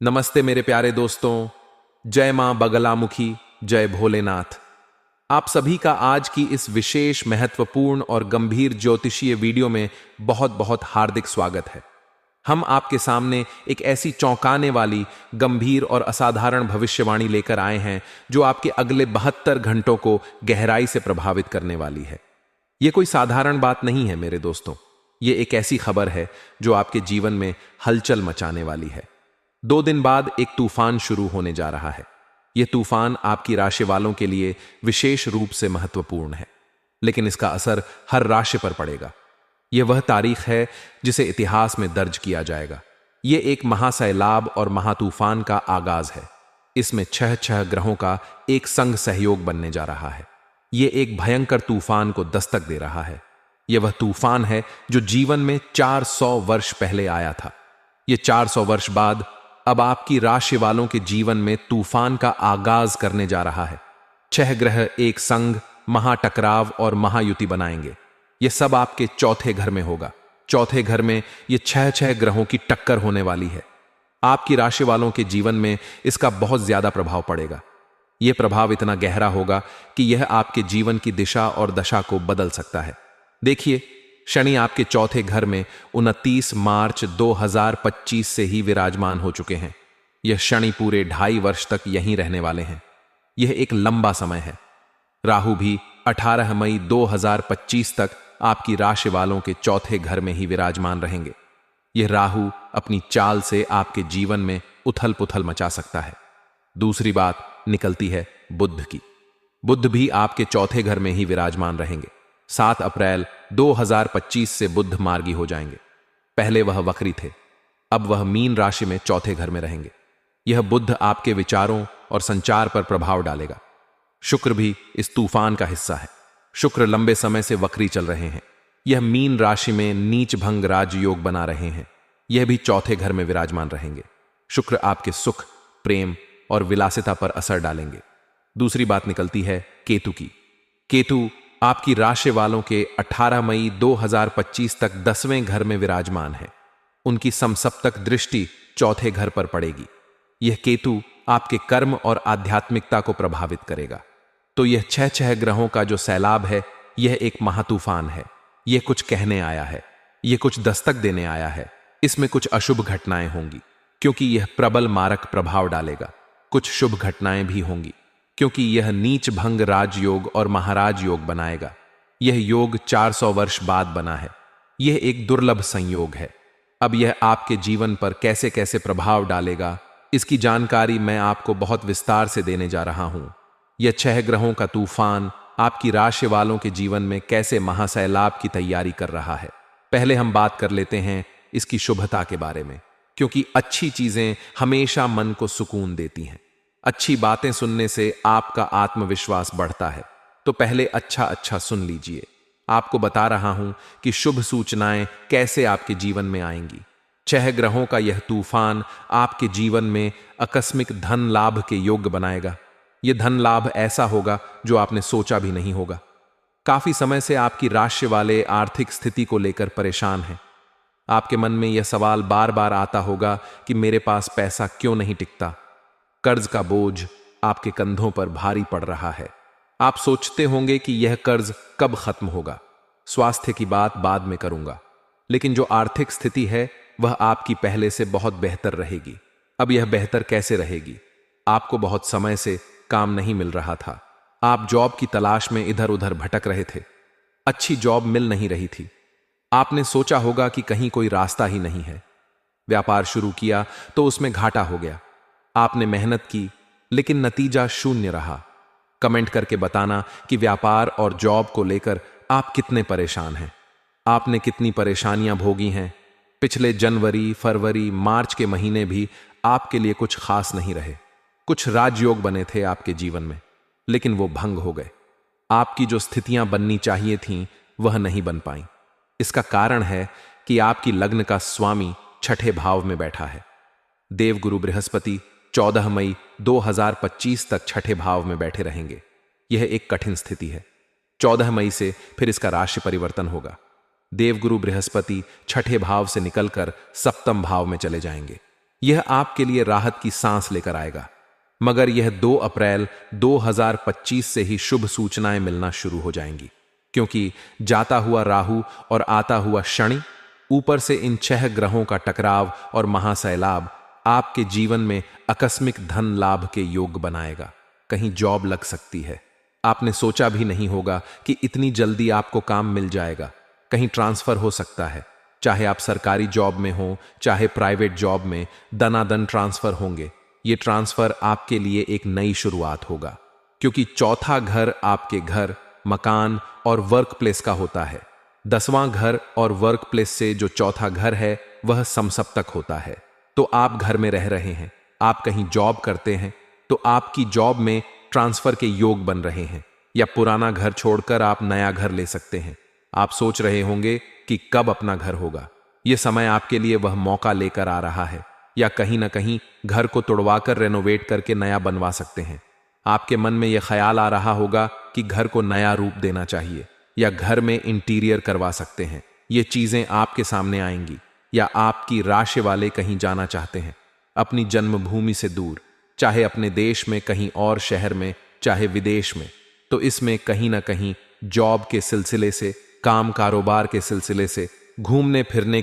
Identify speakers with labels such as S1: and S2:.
S1: नमस्ते मेरे प्यारे दोस्तों। जय मां बगलामुखी, जय भोलेनाथ। आप सभी का आज की इस विशेष महत्वपूर्ण और गंभीर ज्योतिषीय वीडियो में बहुत बहुत हार्दिक स्वागत है। हम आपके सामने एक ऐसी चौंकाने वाली, गंभीर और असाधारण भविष्यवाणी लेकर आए हैं जो आपके अगले 72 घंटों को गहराई से प्रभावित करने वाली है। यह कोई साधारण बात नहीं है मेरे दोस्तों। ये एक ऐसी खबर है जो आपके जीवन में हलचल मचाने वाली है। 2 दिन बाद एक तूफान शुरू होने जा रहा है। यह तूफान आपकी राशि वालों के लिए विशेष रूप से महत्वपूर्ण है, लेकिन इसका असर हर राशि पर पड़ेगा। यह वह तारीख है जिसे इतिहास में दर्ज किया जाएगा। यह एक महासैलाब और महातूफान का आगाज है। इसमें 6 ग्रहों का एक संग सहयोग बनने जा रहा है। यह एक भयंकर तूफान को दस्तक दे रहा है। यह वह तूफान है जो जीवन में 400 वर्ष पहले आया था। यह 400 वर्ष बाद अब आपकी राशि वालों के जीवन में तूफान का आगाज करने जा रहा है। 6 ग्रह एक संग महाटकराव और महायुति बनाएंगे। यह सब आपके चौथे घर में होगा। चौथे घर में यह 6 ग्रहों की टक्कर होने वाली है। आपकी राशि वालों के जीवन में इसका बहुत ज्यादा प्रभाव पड़ेगा। यह प्रभाव इतना गहरा होगा कि यह आपके जीवन की दिशा और दशा को बदल सकता है। देखिए, शनि आपके चौथे घर में 29 मार्च 2025 से ही विराजमान हो चुके हैं। यह शनि पूरे 2.5 वर्ष तक यहीं रहने वाले हैं। यह एक लंबा समय है। राहु भी 18 मई 2025 तक आपकी राशि वालों के चौथे घर में ही विराजमान रहेंगे। यह राहु अपनी चाल से आपके जीवन में उथल पुथल मचा सकता है। दूसरी बात निकलती है बुध की। बुध भी आपके चौथे घर में ही विराजमान रहेंगे। 7 अप्रैल 2025 से बुध मार्गी हो जाएंगे। पहले वह वक्री थे, अब वह मीन राशि में चौथे घर में रहेंगे। यह बुध आपके विचारों और संचार पर प्रभाव डालेगा। शुक्र भी इस तूफान का हिस्सा है। शुक्र लंबे समय से वक्री चल रहे हैं। यह मीन राशि में नीच भंग राजयोग बना रहे हैं। यह भी चौथे घर में विराजमान रहेंगे। शुक्र आपके सुख, प्रेम और विलासिता पर असर डालेंगे। दूसरी बात निकलती है केतु की। केतु आपकी राशि वालों के 18 मई 2025 तक 10वें घर में विराजमान है। उनकी समसप्तक दृष्टि चौथे घर पर पड़ेगी। यह केतु आपके कर्म और आध्यात्मिकता को प्रभावित करेगा। तो यह 6 ग्रहों का जो सैलाब है, यह एक महातूफान है। यह कुछ कहने आया है, यह कुछ दस्तक देने आया है। इसमें कुछ अशुभ घटनाएं होंगी क्योंकि यह प्रबल मारक प्रभाव डालेगा। कुछ शुभ घटनाएं भी होंगी क्योंकि यह नीच भंग राजयोग और महाराज योग बनाएगा। यह योग 400 वर्ष बाद बना है। यह एक दुर्लभ संयोग है। अब यह आपके जीवन पर कैसे कैसे प्रभाव डालेगा, इसकी जानकारी मैं आपको बहुत विस्तार से देने जा रहा हूं। यह 6 ग्रहों का तूफान आपकी राशि वालों के जीवन में कैसे महासैलाब की तैयारी कर रहा है। पहले हम बात कर लेते हैं इसकी शुभता के बारे में, क्योंकि अच्छी चीजें हमेशा मन को सुकून देती हैं। अच्छी बातें सुनने से आपका आत्मविश्वास बढ़ता है। तो पहले अच्छा सुन लीजिए। आपको बता रहा हूं कि शुभ सूचनाएं कैसे आपके जीवन में आएंगी। 6 ग्रहों का यह तूफान आपके जीवन में आकस्मिक धन लाभ के योग्य बनाएगा। यह धन लाभ ऐसा होगा जो आपने सोचा भी नहीं होगा। काफी समय से आपकी राशि वाले आर्थिक स्थिति को लेकर परेशान हैं। आपके मन में यह सवाल बार बार आता होगा कि मेरे पास पैसा क्यों नहीं टिकता। कर्ज का बोझ आपके कंधों पर भारी पड़ रहा है। आप सोचते होंगे कि यह कर्ज कब खत्म होगा। स्वास्थ्य की बात बाद में करूंगा, लेकिन जो आर्थिक स्थिति है वह आपकी पहले से बहुत बेहतर रहेगी। अब यह बेहतर कैसे रहेगी? आपको बहुत समय से काम नहीं मिल रहा था। आप जॉब की तलाश में इधर उधर भटक रहे थे। अच्छी जॉब मिल नहीं रही थी। आपने सोचा होगा कि कहीं कोई रास्ता ही नहीं है। व्यापार शुरू किया तो उसमें घाटा हो गया। आपने मेहनत की लेकिन नतीजा शून्य रहा। कमेंट करके बताना कि व्यापार और जॉब को लेकर आप कितने परेशान हैं। आपने कितनी परेशानियां भोगी हैं। पिछले जनवरी, फरवरी, मार्च के महीने भी आपके लिए कुछ खास नहीं रहे। कुछ राजयोग बने थे आपके जीवन में, लेकिन वो भंग हो गए। आपकी जो स्थितियां बननी चाहिए थीं वह नहीं बन पाई। इसका कारण है कि आपकी लग्न का स्वामी 6ठे भाव में बैठा है। देवगुरु बृहस्पति 14 मई 2025 तक 6ठे भाव में बैठे रहेंगे। यह एक कठिन स्थिति है। 14 मई से फिर इसका राशि परिवर्तन होगा। देवगुरु बृहस्पति 6ठे भाव से निकलकर 7वें भाव में चले जाएंगे। यह आपके लिए राहत की सांस लेकर आएगा। मगर यह 2 अप्रैल 2025 से ही शुभ सूचनाएं मिलना शुरू हो जाएंगी, क्योंकि जाता हुआ राहु और आता हुआ शनि, ऊपर से इन 6 ग्रहों का टकराव और महासैलाब आपके जीवन में आकस्मिक धन लाभ के योग बनाएगा। कहीं जॉब लग सकती है, आपने सोचा भी नहीं होगा कि इतनी जल्दी आपको काम मिल जाएगा। कहीं ट्रांसफर हो सकता है, चाहे आप सरकारी जॉब में हो चाहे प्राइवेट जॉब में, दनादन ट्रांसफर होंगे। ये ट्रांसफर आपके लिए एक नई शुरुआत होगा, क्योंकि चौथा घर आपके घर, मकान और वर्क प्लेस का होता है। 10वां घर और वर्क प्लेस से जो चौथा घर है वह समसप्तक होता है। तो आप घर में रह रहे हैं, आप कहीं जॉब करते हैं, तो आपकी जॉब में ट्रांसफर के योग बन रहे हैं, या पुराना घर छोड़कर आप नया घर ले सकते हैं। आप सोच रहे होंगे कि कब अपना घर होगा। यह समय आपके लिए वह मौका लेकर आ रहा है, या कहीं ना कहीं घर को तुड़वाकर रेनोवेट करके नया बनवा सकते हैं। आपके मन में यह ख्याल आ रहा होगा कि घर को नया रूप देना चाहिए, या घर में इंटीरियर करवा सकते हैं। ये चीजें आपके सामने आएंगी। या आपकी राशि वाले कहीं जाना चाहते हैं, अपनी जन्मभूमि से दूर, चाहे अपने देश में कहीं और शहर में, चाहे विदेश में, तो इसमें कहीं ना कहीं जॉब के सिलसिले से, काम कारोबार के सिलसिले से, घूमने फिरने के